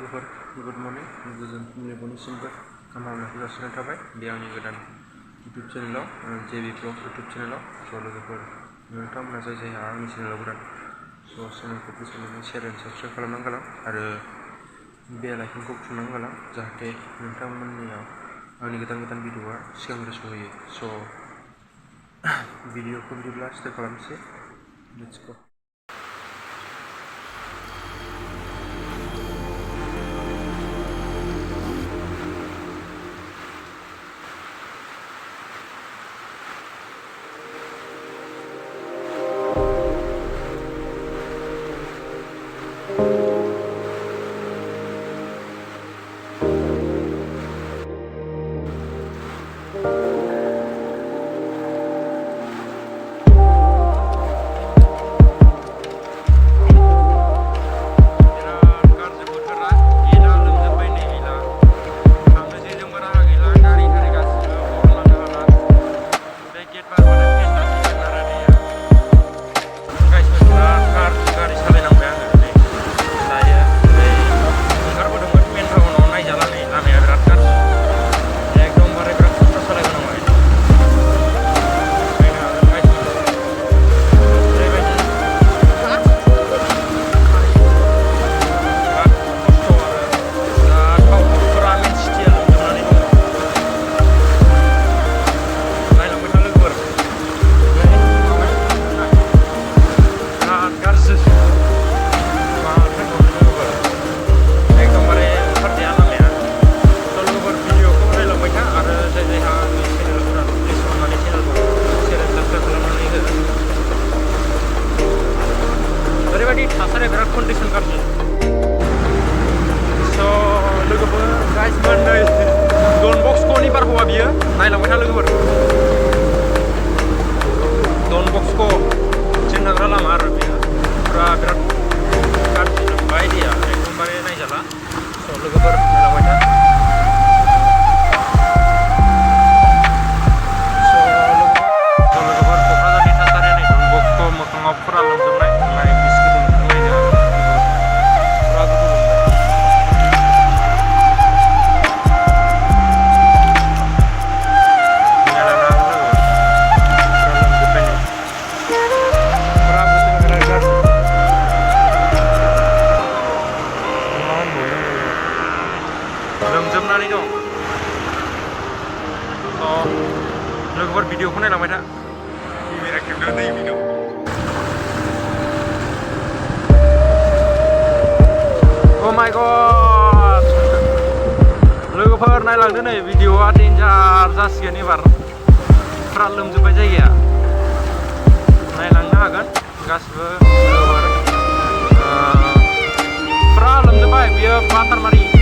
लोगोफोर good morning गोजोन फुंबिलि बयनिसिमबो गाहाम हामलायनायखौ जासिनाय थाबाय बे आंनि गोदान इउटुब चेनेलाव जेबि ब्लग इउटुब चेनेलाव स' लोगोफोर नोंथांमोना जायहा आंनि चेनेलाव गोदान स' चेनेलखौ प्लिज अननानै शेयार एन्ड साबस्क्राइब खालामनानै गालां आरो बेल आइकनखौ थुनानै गालां जाहाथे नोंथांमोननियाव आंनि गोदान भिडिअआ सिगांग्रो सहैयो स' भिडिअखौ बिदिब्ला स्टार्ट खालामनोसै लेट्स गो। थासारिया बिराद कन्डिसन गाज्रि स' लोगोफोर गाइसमोन नै डन बस्क'नि बारहावा बियो नायलांबाय था लोगोफोर डन बस्क' जों थांग्रा लामा आरो बियो बिराद गाज्रि नंबाय दैया एकदमबारे नायजाला स' लोगोफोर नायलांबाय था लोगोफोर क'क्राझारनि थासारिया नै डन बस्क' मोखाङाव फुरा लोमजोबनाय लोमजोबनानै दं लोगोफोर भिडिअखौ नायलांबाय था केमेरा खेबना नै भिडिअ अ माय गड लोगोफोर नायलांदो नै भिडिअआ डेन्जार जासिगोन एबार फुरा लोमजोबबाय जायगाया नायलांनो हागोन गासिबो लोगोफोर फुरा लोमजोबबाय बियो बातारमारि